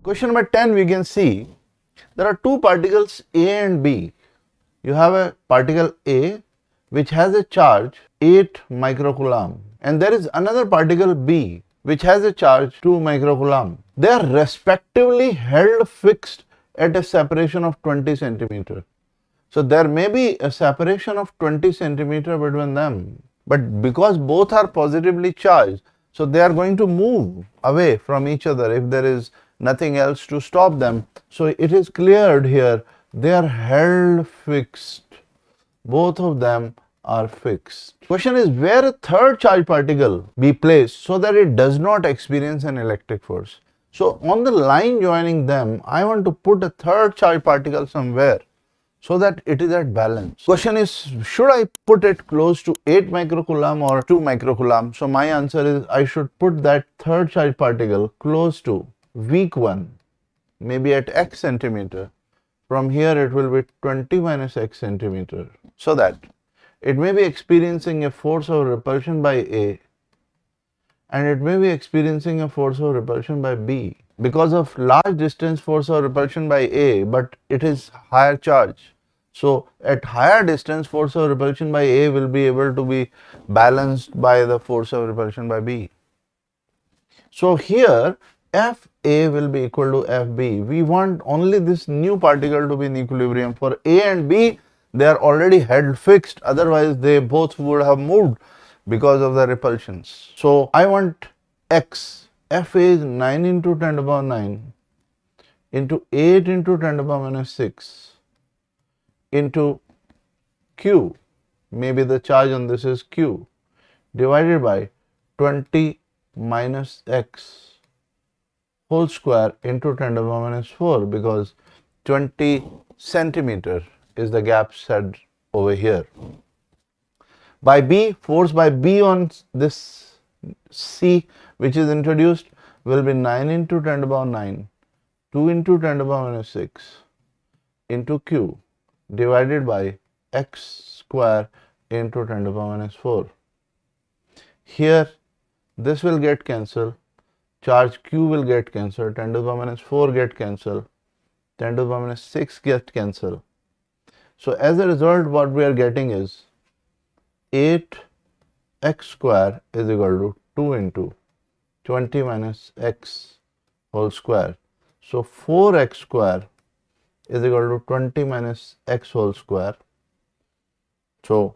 Question number 10, we can see there are two particles A and B. You have a particle A which has a charge 8 microcoulomb, and there is another particle B which has a charge 2 microcoulomb. They are respectively held fixed at a separation of 20 centimeter. So there may be a separation of 20 centimeter between them, but because both are positively charged, so they are going to move away from each other if there is nothing else to stop them. So it is cleared here, they are held fixed. Both of them are fixed. Question is, where a third charge particle be placed so that it does not experience an electric force? So on the line joining them, I want to put a third charge particle somewhere so that it is at balance. Question is, should I put it close to 8 microcoulomb or 2 microcoulomb? So my answer is, I should put that third charge particle close to weak one, maybe at x centimeter. From here it will be 20 minus x centimeter, so that it may be experiencing a force of repulsion by A and it may be experiencing a force of repulsion by B because of large distance force of repulsion by A, but it is higher charge. So at higher distance force of repulsion by A will be able to be balanced by the force of repulsion by B. So here FA will be equal to FB. We want only this new particle to be in equilibrium. For A and B, they are already held fixed, otherwise they both would have moved because of the repulsions. So I want X. Fa is 9 into 10 to the power 9 into 8 into 10 to the power minus 6 into Q, maybe the charge on this is Q, divided by 20 minus X whole square into 10 to the power minus 4, because 20 centimeter is the gap said over here. By B, force by B on this C which is introduced will be 9 into 10 to the power 9, 2 into 10 to the power minus 6 into Q divided by X square into 10 to the power minus 4. Here this will get cancelled, charge Q will get cancelled, 10 to the power minus 4 get cancelled, 10 to the power minus 6 get cancelled. So as a result, what we are getting is 8x square is equal to 2 into 20 minus x whole square. So 4x square is equal to 20 minus x whole square. So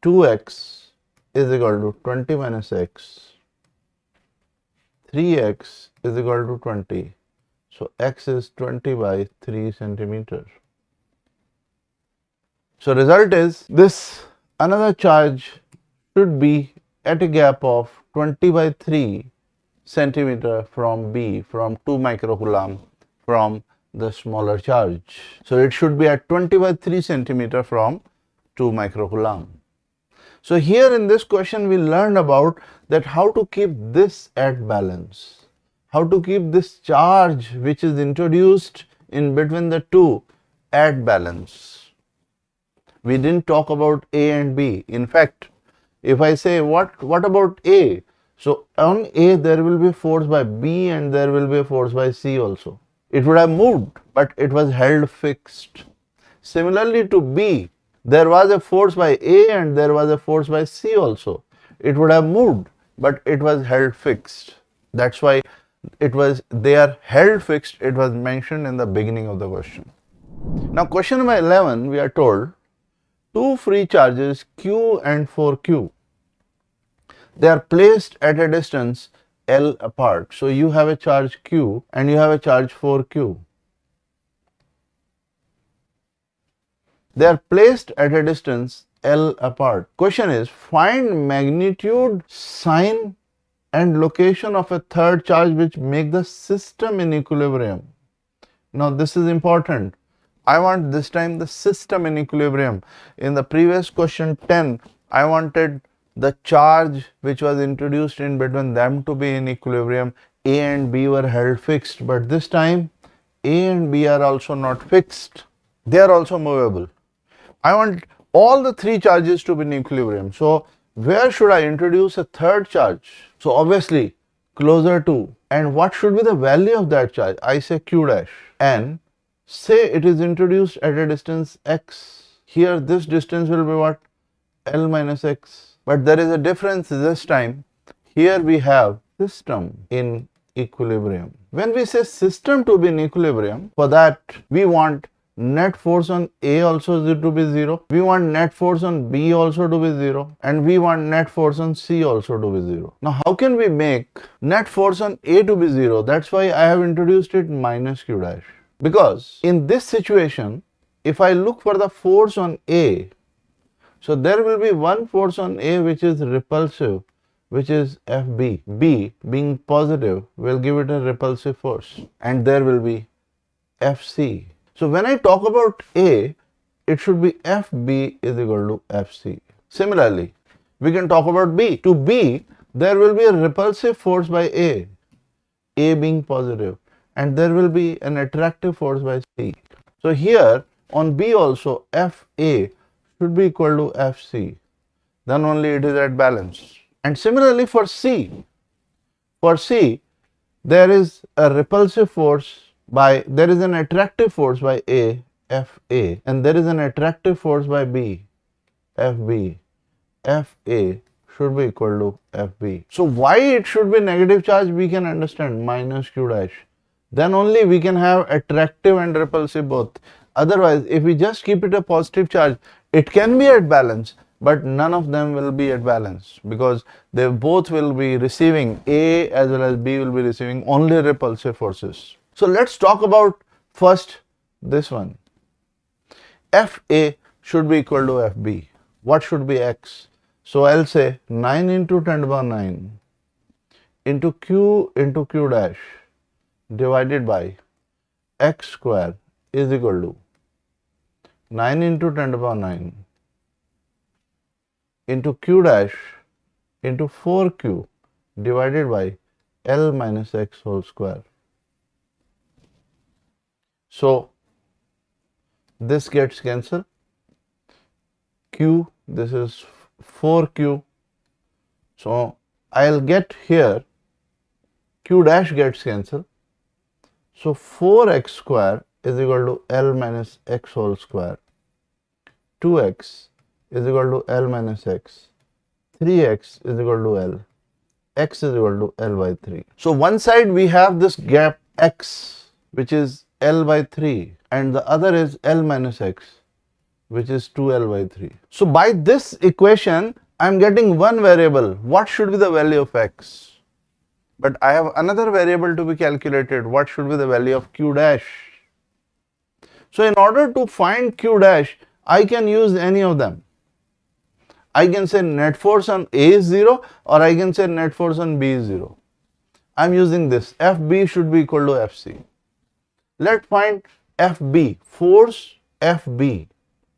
2x is equal to 20 minus x. 3x is equal to 20. So x is 20 by 3 centimeter. So result is this another charge should be at a gap of 20 by 3 centimeter from B, from 2 microcoulomb from the smaller charge. So it should be at 20 by 3 centimeter from 2 microcoulomb. So here in this question we learned about that how to keep this at balance, how to keep this charge which is introduced in between the two at balance. We didn't talk about A and B. In fact, if I say what about A? So on A there will be force by B and there will be a force by C also. It would have moved, but it was held fixed. Similarly to B, there was a force by A and there was a force by C also. It would have moved, but it was held fixed. That's why they are held fixed. It was mentioned in the beginning of the question. Now question number 11, we are told two free charges Q and 4Q. They are placed at a distance L apart. So you have a charge Q and you have a charge 4Q. They are placed at a distance L apart. Question is, find magnitude, sign and location of a third charge which make the system in equilibrium. Now this is important. I want this time the system in equilibrium. In the previous question 10, I wanted the charge which was introduced in between them to be in equilibrium. A and B were held fixed, but this time A and B are also not fixed. They are also movable. I want all the three charges to be in equilibrium. So where should I introduce a third charge? So obviously closer to And what should be the value of that charge? I say q dash, and say it is introduced at a distance x. Here this distance will be what? L minus x. But there is a difference this time. Here we have system in equilibrium. When we say system to be in equilibrium, for that we want net force on A also to be 0, we want net force on B also to be 0, and we want net force on C also to be 0. Now how can we make net force on A to be 0? That's why I have introduced it minus q dash. Because in this situation, if I look for the force on A, so there will be one force on A which is repulsive, which is Fb. B being positive will give it a repulsive force, and there will be Fc. So when I talk about A, it should be Fb is equal to Fc. Similarly, we can talk about B. To B, there will be a repulsive force by A being positive, and there will be an attractive force by C. So here on B also, Fa should be equal to Fc. Then only it is at balance. And similarly for C, there is a repulsive force by, there is an attractive force by A, Fa, and there is an attractive force by B, Fb. Fa should be equal to Fb. So why it should be negative charge, we can understand, minus q dash. Then only we can have attractive and repulsive both. Otherwise, if we just keep it a positive charge, it can be at balance, but none of them will be at balance, because they both will be receiving, A as well as B will be receiving only repulsive forces. So let's talk about first this one. Fa should be equal to Fb. What should be x? So I'll say 9 into 10 to the power 9 into q dash divided by x square is equal to 9 into 10 to the power 9 into q dash into 4q divided by L minus x whole square. So this gets cancelled. Q, this is 4q. So I'll get here q dash gets cancelled. So 4x square is equal to L minus x whole square. 2x is equal to L minus x. 3x is equal to L. X is equal to L by 3. So one side we have this gap x, which is L by 3, and the other is L minus x, which is 2L by 3. So by this equation, I am getting one variable. What should be the value of x? But I have another variable to be calculated. What should be the value of q dash? So in order to find q dash, I can use any of them. I can say net force on A is 0, or I can say net force on B is 0. I am using this. Fb should be equal to Fc. Let's find Fb, force Fb.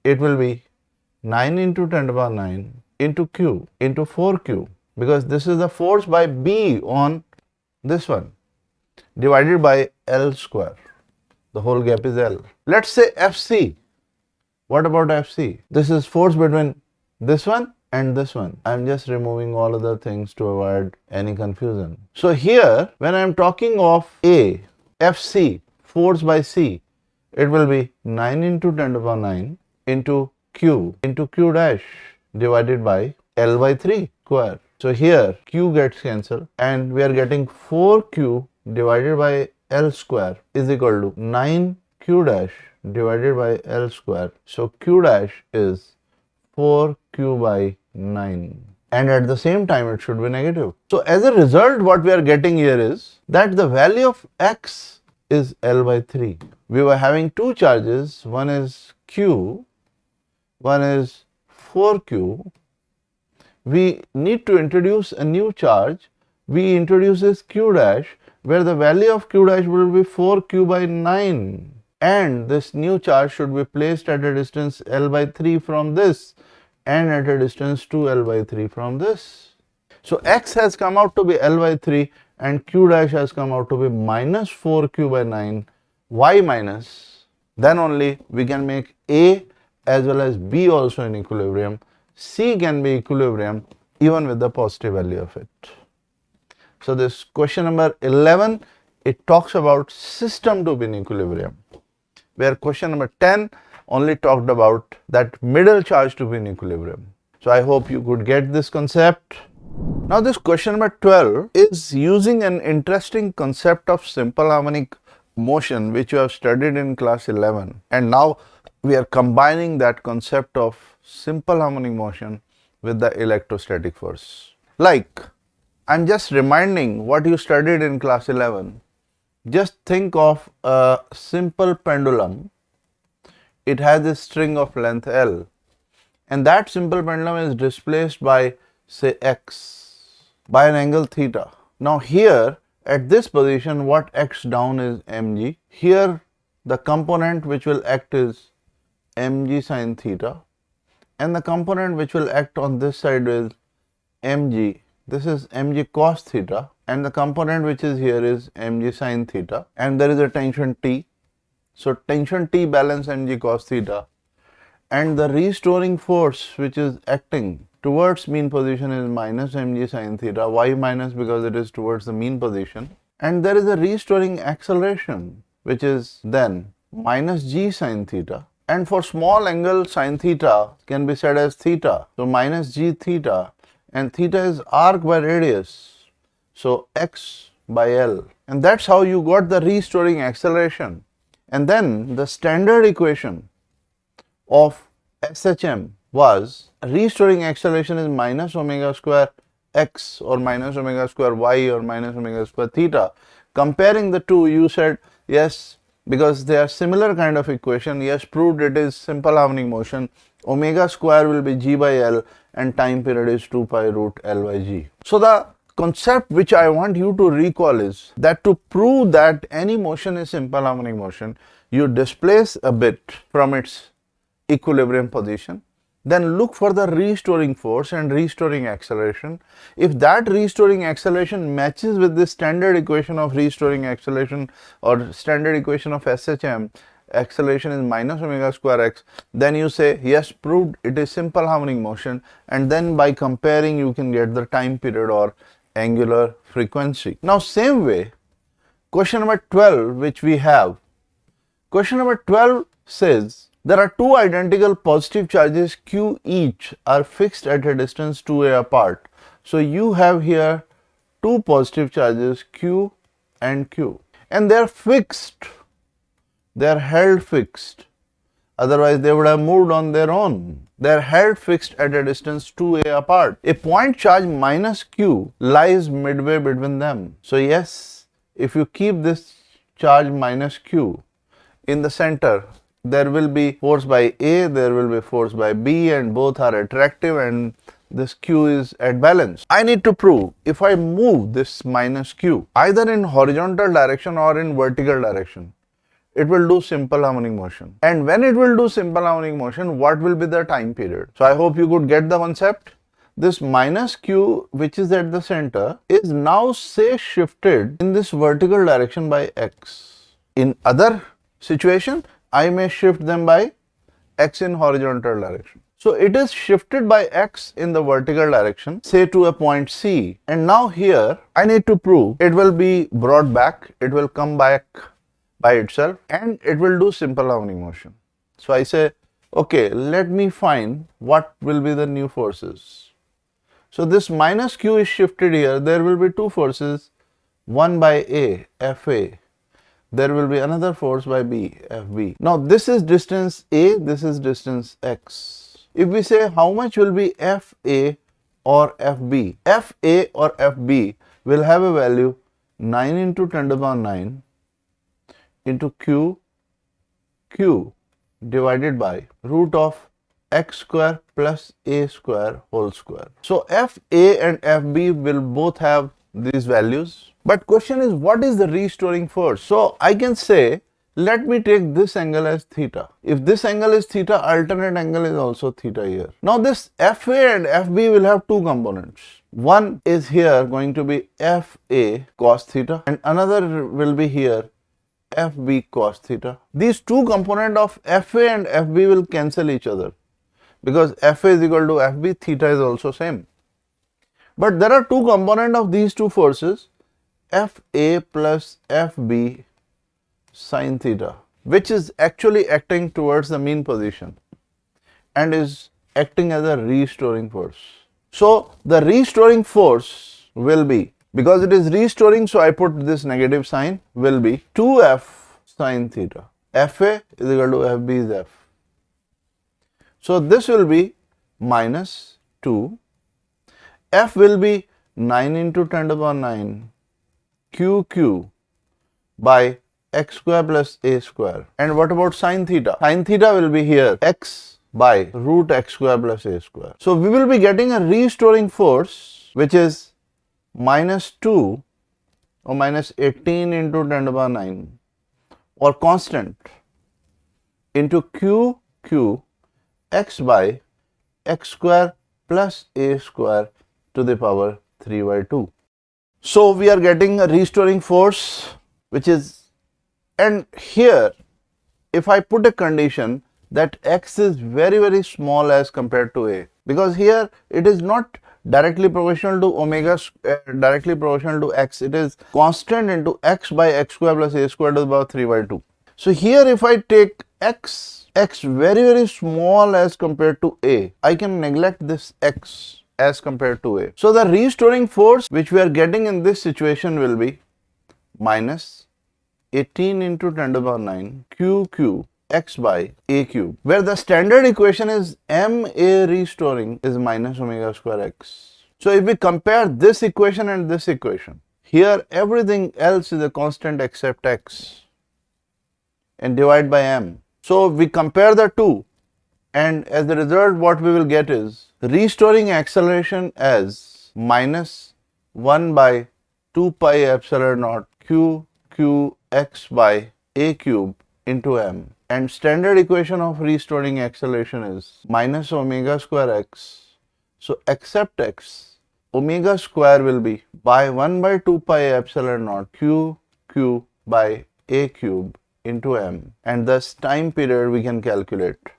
It will be 9 into 10 to the power 9 into q into 4q, because this is the force by B on this one, divided by L square. The whole gap is L. Let's say Fc. What about Fc? This is force between this one and this one. I am just removing all other things to avoid any confusion. So here, when I am talking of A, Fc, force by C, it will be 9 into 10 to the power 9 into q dash divided by L by 3 square. So here q gets cancelled, and we are getting 4q divided by L square is equal to 9q dash divided by L square. So q dash is 4q by 9, and at the same time it should be negative. So as a result, what we are getting here is that the value of x is L by 3. We were having two charges, one is q, one is 4q. We need to introduce a new charge. We introduce q dash, where the value of q dash will be 4q by 9, and this new charge should be placed at a distance L by 3 from this, and at a distance 2L by 3 from this. So x has come out to be L by 3 and q dash has come out to be minus 4q by 9. Why minus? Then only we can make A as well as B also in equilibrium. C can be equilibrium even with the positive value of it. So this question number 11, it talks about system to be in equilibrium, where question number 10 only talked about that middle charge to be in equilibrium. So I hope you could get this concept. Now this question number 12 is using an interesting concept of simple harmonic motion which you have studied in class 11, and now we are combining that concept of simple harmonic motion with the electrostatic force. Like, I'm just reminding what you studied in class 11. Just think of a simple pendulum. It has a string of length L, and that simple pendulum is displaced by, say, x by an angle theta. Now here at this position, what acts down is mg. Here the component which will act is mg sin theta, and the component which will act on this side is mg. This is mg cos theta, and the component which is here is mg sin theta, and there is a tension T. So tension T balance mg cos theta, and the restoring force which is acting towards mean position is minus mg sin theta. Why minus? Because it is towards the mean position. And there is a restoring acceleration which is then minus g sin theta. And for small angle, sin theta can be said as theta. So minus g theta, and theta is arc by radius. So x by L. And that's how you got the restoring acceleration. And then the standard equation of SHM was restoring acceleration is minus omega square x or minus omega square y or minus omega square theta. Comparing the two, you said yes, because they are similar kind of equation. Yes, proved it is simple harmonic motion. Omega square will be g by L and time period is 2 pi root L by g. So the concept which I want you to recall is that to prove that any motion is simple harmonic motion, you displace a bit from its equilibrium position, then look for the restoring force and restoring acceleration. If that restoring acceleration matches with the standard equation of restoring acceleration or standard equation of SHM, acceleration is minus omega square x, then you say yes, proved it is simple harmonic motion, and then by comparing you can get the time period or angular frequency. Now same way, question number 12 which we have, question number 12 says there are two identical positive charges q each are fixed at a distance 2a apart. So you have here two positive charges q and q, and they are fixed, they are held fixed, otherwise they would have moved on their own. They are held fixed at a distance 2a apart. A point charge minus q lies midway between them. So yes, if you keep this charge minus q in the center, there will be force by A, there will be force by B, and both are attractive, and this q is at balance. I need to prove if I move this minus q either in horizontal direction or in vertical direction, it will do simple harmonic motion. And when it will do simple harmonic motion, what will be the time period? So I hope you could get the concept. This minus q which is at the center is now say shifted in this vertical direction by x. In other situation, I may shift them by x in horizontal direction. So it is shifted by x in the vertical direction, say to a point C, and now here I need to prove it will be brought back, it will come back by itself, and it will do simple harmonic motion. So I say, okay, let me find what will be the new forces. So this minus q is shifted here, there will be two forces, one by A, Fa. There will be another force by B, Fb. Now this is distance A, this is distance x. If we say how much will be Fa or Fb, Fa or Fb will have a value 9 into 10 to the power 9 into q divided by root of x square plus a square whole square. So Fa and Fb will both have these values. But question is, what is the restoring force? So I can say, let me take this angle as theta. If this angle is theta, alternate angle is also theta here. Now this Fa and Fb will have two components. One is here going to be Fa cos theta, and another will be here Fb cos theta. These two components of Fa and Fb will cancel each other, because Fa is equal to Fb, theta is also same. But there are two components of these two forces Fa plus Fb sin theta, which is actually acting towards the mean position and is acting as a restoring force. So the restoring force will be, because it is restoring, so I put this negative sign, will be 2f sin theta. Fa is equal to Fb is f. So this will be minus 2. F will be 9 into 10 to the power 9 QQ by x square plus a square. And what about sin theta? Sin theta will be here x by root x square plus a square. So we will be getting a restoring force which is minus 2 or minus 18 into 10 to the power 9 or constant into QQ x by x square plus a square to the power 3 by 2. So we are getting a restoring force which is, and here if I put a condition that x is very small as compared to a, because here it is not directly proportional to omega, directly proportional to x, it is constant into x by x square plus a square to the power 3 by 2. So here if I take x very small as compared to a, I can neglect this x as compared to a. So the restoring force which we are getting in this situation will be minus 18 into 10 to the power 9 QQ x by a cube, where the standard equation is ma restoring is minus omega square x. So if we compare this equation and this equation, here everything else is a constant except x and divide by m. So we compare the two, and as a result what we will get is restoring acceleration as minus 1 by 2 pi epsilon naught q x by a cube into m, and standard equation of restoring acceleration is minus omega square x. So except x, omega square will be by 1 by 2 pi epsilon naught q by a cube into m, and thus time period we can calculate,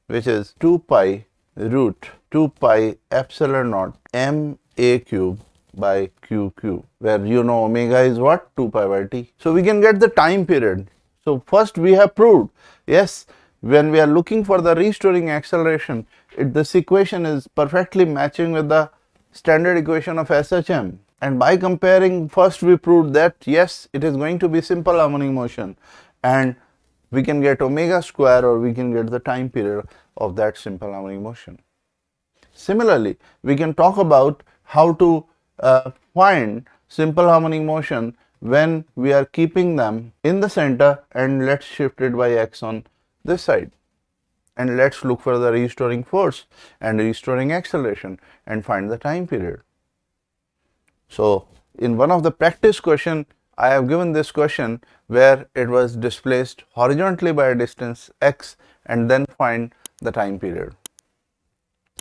which is 2 pi root 2 pi epsilon naught m a cube by QQ, where you know omega is what? 2 pi by t. So we can get the time period. So first we have proved, yes, when we are looking for the restoring acceleration, this equation is perfectly matching with the standard equation of SHM. And by comparing, first we proved that yes, it is going to be simple harmonic motion, and we can get omega square, or we can get the time period of that simple harmonic motion. Similarly, we can talk about how to find simple harmonic motion when we are keeping them in the center, and let's shift it by x on this side, and let's look for the restoring force and restoring acceleration and find the time period. So in one of the practice question, I have given this question where it was displaced horizontally by a distance x, and then find the time period,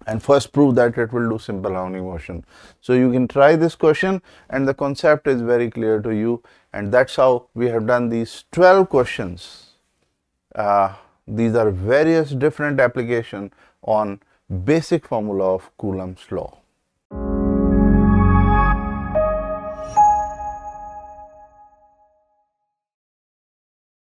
and first prove that it will do simple harmonic motion. So you can try this question, and the concept is very clear to you, and that's how we have done these 12 questions. These are various different applications on basic formula of Coulomb's law.